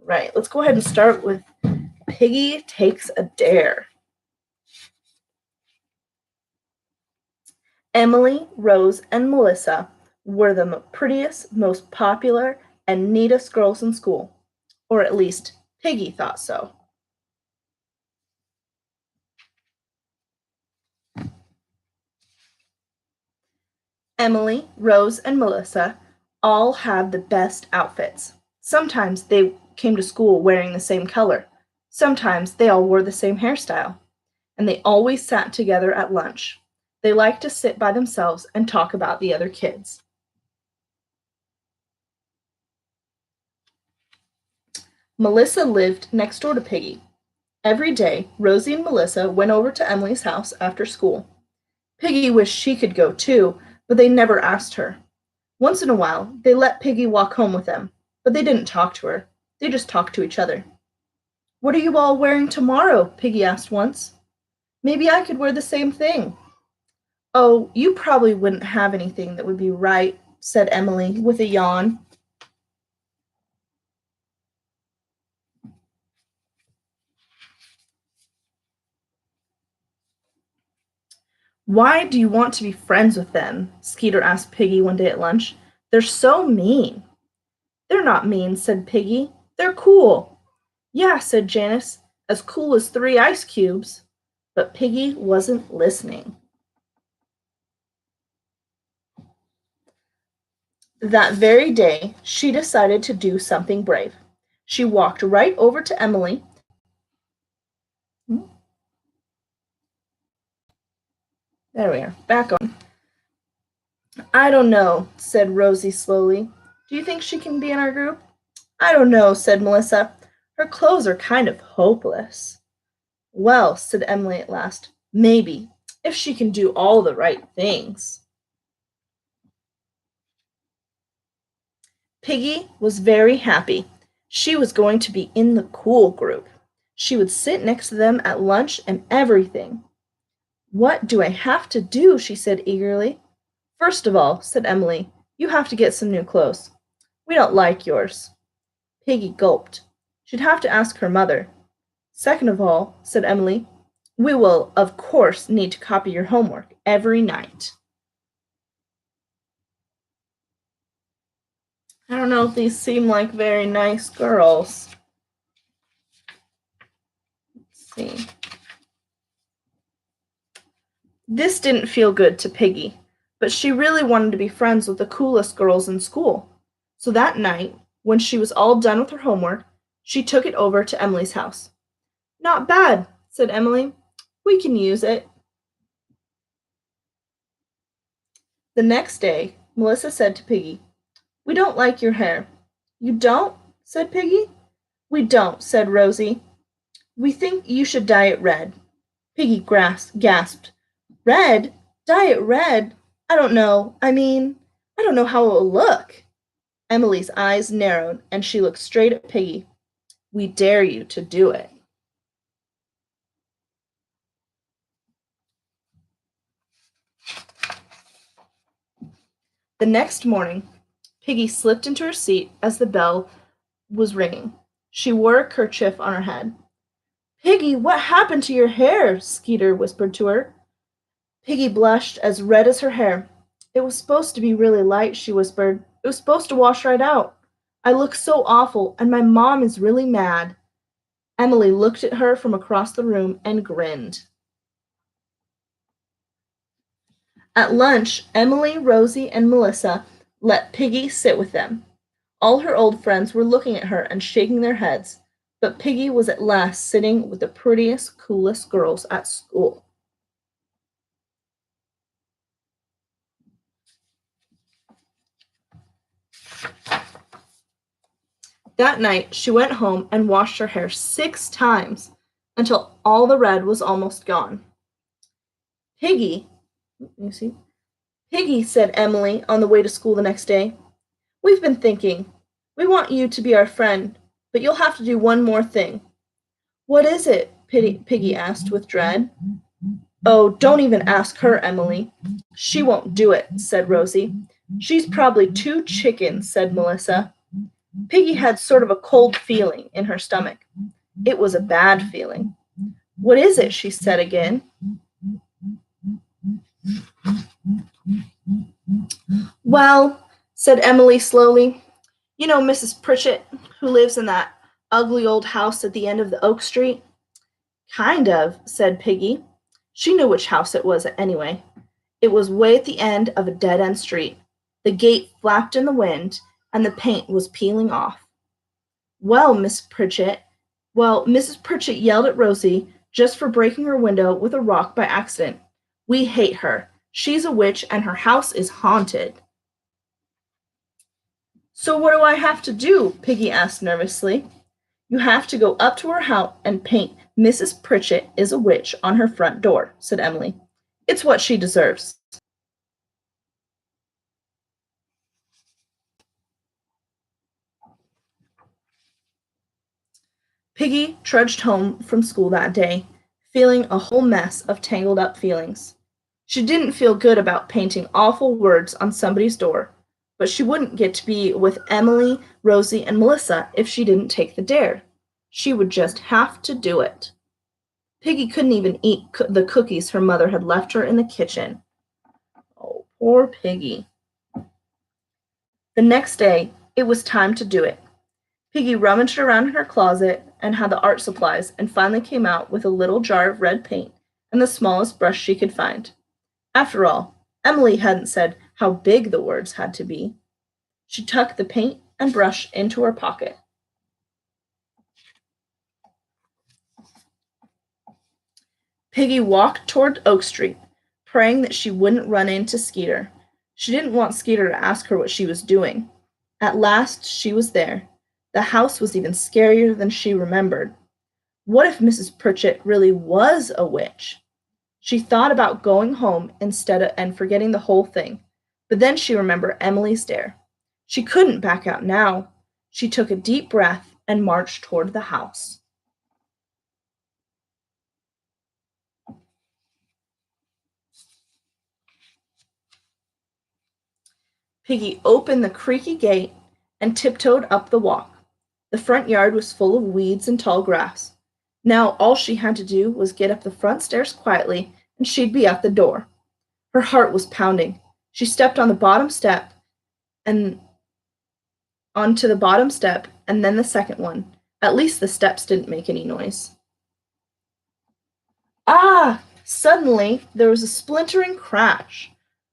Right, let's go ahead and start with Piggy Takes a Dare. Emily, Rose, and Melissa were the prettiest, most popular, and neatest girls in school. Or at least Piggy thought so. Emily, Rose, and Melissa all had the best outfits. Sometimes they came to school wearing the same color. Sometimes they all wore the same hairstyle. And they always sat together at lunch. They liked to sit by themselves and talk about the other kids. Melissa lived next door to Piggy. Every day, Rosie and Melissa went over to Emily's house after school. Piggy wished she could go too, but they never asked her. Once in a while, they let Piggy walk home with them, but they didn't talk to her. They just talked to each other. "What are you all wearing tomorrow?" Piggy asked once. "Maybe I could wear the same thing." "Oh, you probably wouldn't have anything that would be right," said Emily with a yawn. "Why do you want to be friends with them?" Skeeter asked Piggy one day at lunch. "They're so mean." "They're not mean," said Piggy. "They're cool." "Yeah," said Janice, "as cool as 3 ice cubes." But Piggy wasn't listening. That very day, she decided to do something brave. She walked right over to Emily. There we are, back on. "I don't know," said Rosie slowly. "Do you think she can be in our group?" "I don't know," said Melissa. "Her clothes are kind of hopeless." "Well," said Emily at last, "maybe, if she can do all the right things." Piggy was very happy. She was going to be in the cool group. She would sit next to them at lunch and everything. "What do I have to do?" she said eagerly. "First of all," said Emily, "you have to get some new clothes. We don't like yours." Piggy gulped. She'd have to ask her mother. "Second of all," said Emily, "we will, of course, need to copy your homework every night." I don't know if these seem like very nice girls. Let's see. This didn't feel good to Piggy, but she really wanted to be friends with the coolest girls in school. So that night, when she was all done with her homework, she took it over to Emily's house. "Not bad," said Emily. "We can use it." The next day, Melissa said to Piggy, "We don't like your hair." "You don't?" said Piggy. "We don't," said Rosie. "We think you should dye it red." Piggy gasped. "Red? Dye it red? I don't know. I don't know how it will look." Emily's eyes narrowed and she looked straight at Piggy. "We dare you to do it." The next morning, Piggy slipped into her seat as the bell was ringing. She wore a kerchief on her head. "Piggy, what happened to your hair?" Skeeter whispered to her. Piggy blushed as red as her hair. "It was supposed to be really light," she whispered. "It was supposed to wash right out. I look so awful, and my mom is really mad." Emily looked at her from across the room and grinned. At lunch, Emily, Rosie, and Melissa let Piggy sit with them. All her old friends were looking at her and shaking their heads, but Piggy was at last sitting with the prettiest, coolest girls at school. That night, she went home and washed her hair 6 times until all the red was almost gone. "Piggy," "Piggy," said Emily on the way to school the next day, "we've been thinking. We want you to be our friend, but you'll have to do one more thing." "What is it?" Piggy asked with dread. "Oh, don't even ask her, Emily. She won't do it," said Rosie. "She's probably too chicken," said Melissa. Piggy had sort of a cold feeling in her stomach. It was a bad feeling. "What is it?" she said again. "Well," said Emily slowly, "you know Mrs. Pritchett, who lives in that ugly old house at the end of the Oak Street?" "Kind of," said Piggy. She knew which house it was anyway. It was way at the end of a dead-end street. The gate flapped in the wind, and the paint was peeling off. "Well, Mrs. Pritchett yelled at Rosie just for breaking her window with a rock by accident. We hate her. She's a witch, and her house is haunted." "So what do I have to do?" Piggy asked nervously. "You have to go up to her house and paint 'Mrs. Pritchett is a witch' on her front door," said Emily. "It's what she deserves." Piggy trudged home from school that day, feeling a whole mess of tangled up feelings. She didn't feel good about painting awful words on somebody's door, but she wouldn't get to be with Emily, Rosie, and Melissa if she didn't take the dare. She would just have to do it. Piggy couldn't even eat the cookies her mother had left her in the kitchen. Oh, poor Piggy. The next day, it was time to do it. Piggy rummaged around in her closet and had the art supplies and finally came out with a little jar of red paint and the smallest brush she could find. After all, Emily hadn't said how big the words had to be. She tucked the paint and brush into her pocket. Piggy walked toward Oak Street, praying that she wouldn't run into Skeeter. She didn't want Skeeter to ask her what she was doing. At last she was there. The house was even scarier than she remembered. What if Mrs. Pritchett really was a witch? She thought about going home and forgetting the whole thing. But then she remembered Emily's dare. She couldn't back out now. She took a deep breath and marched toward the house. Piggy opened the creaky gate and tiptoed up the walk. The front yard was full of weeds and tall grass. Now all she had to do was get up the front stairs quietly, and she'd be at the door. Her heart was pounding. She stepped on the bottom step and onto the bottom step and then the second one. At least the steps didn't make any noise. Ah! Suddenly there was a splintering crash.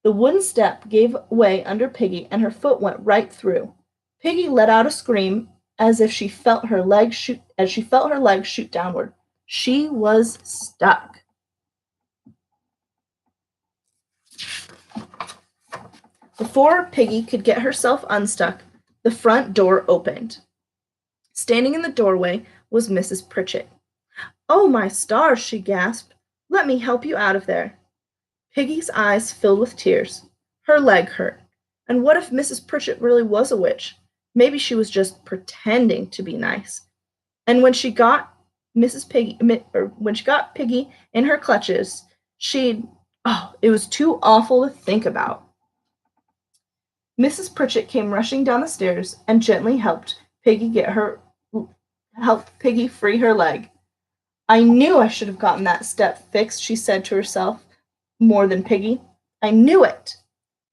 The wooden step gave way under Piggy and her foot went right through. Piggy let out a scream as she felt her leg shoot downward. She was stuck. Before Piggy could get herself unstuck, the front door opened. Standing in the doorway was Mrs. Pritchett. "Oh, my stars!" she gasped. "Let me help you out of there." Piggy's eyes filled with tears. Her leg hurt. And what if Mrs. Pritchett really was a witch? Maybe she was just pretending to be nice. And when she got Piggy in her clutches, it was too awful to think about. Mrs. Pritchett came rushing down the stairs and gently helped Piggy free her leg. "I knew I should have gotten that step fixed," she said to herself, more than Piggy. "I knew it."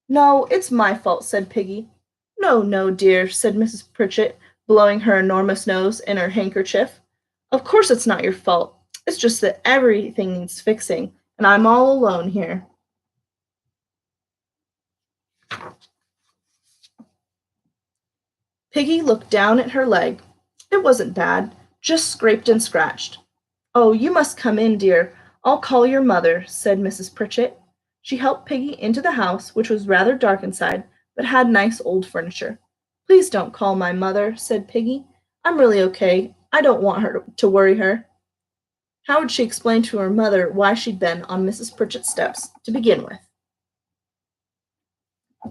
"No, it's my fault," said Piggy. "No, no, dear," said Mrs. Pritchett, blowing her enormous nose in her handkerchief. "Of course it's not your fault. It's just that everything needs fixing, and I'm all alone here." Piggy looked down at her leg. It wasn't bad, just scraped and scratched. "Oh, you must come in, dear. I'll call your mother," said Mrs. Pritchett. She helped Piggy into the house, which was rather dark inside, but had nice old furniture. "Please don't call my mother," said Piggy. "I'm really okay. I don't want her to worry her." How would she explain to her mother why she'd been on Mrs. Pritchett's steps to begin with?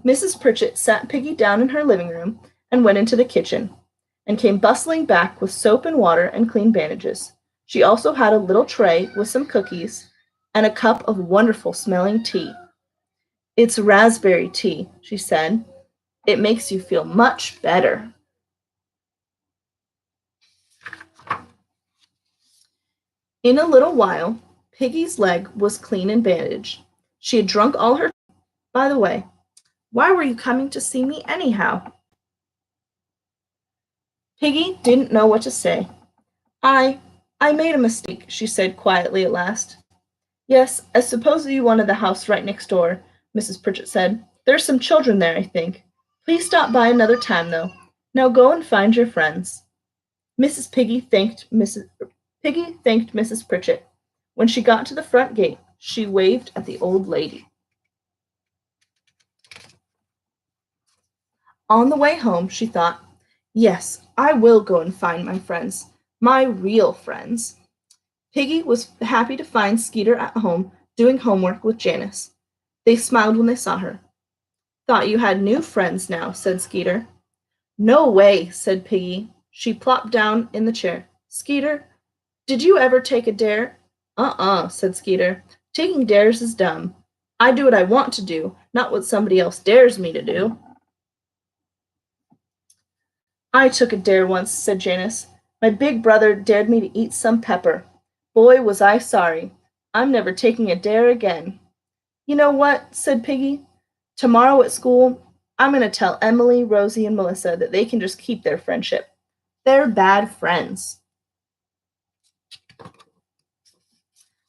Mrs. Pritchett sat Piggy down in her living room and went into the kitchen, and came bustling back with soap and water and clean bandages. She also had a little tray with some cookies and a cup of wonderful smelling tea. "It's raspberry tea," she said. "It makes you feel much better." In a little while, Piggy's leg was clean and bandaged. She had drunk all her. By the way, why were you coming to see me anyhow? Piggy didn't know what to say. I I made a mistake, she said quietly at last. Yes, I suppose you wanted the house right next door, Mrs. Pritchett said. There's some children there, I think. Please stop by another time, though. Now go and find your friends. Mrs. Piggy thanked Mrs. Pritchett. When she got to the front gate, she waved at the old lady. On the way home, she thought, yes, I will go and find my friends, my real friends. Piggy was happy to find Skeeter at home doing homework with Janice. They smiled when they saw her. Thought you had new friends now, said Skeeter. No way, said Piggy. She plopped down in the chair. Skeeter, did you ever take a dare? Said Skeeter. Taking dares is dumb. I do what I want to do, not what somebody else dares me to do. I took a dare once, said Janice. My big brother dared me to eat some pepper. Boy, was I sorry. I'm never taking a dare again. You know what, said Piggy. Tomorrow at school, I'm going to tell Emily, Rosie, and Melissa that they can just keep their friendship. They're bad friends.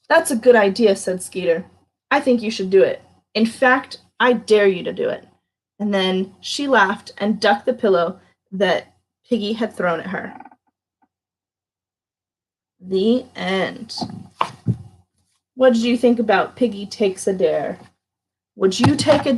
That's a good idea, said Skeeter. I think you should do it. In fact, I dare you to do it. And then she laughed and ducked the pillow that Piggy had thrown at her. The end. What did you think about Piggy Takes a Dare? Would you take a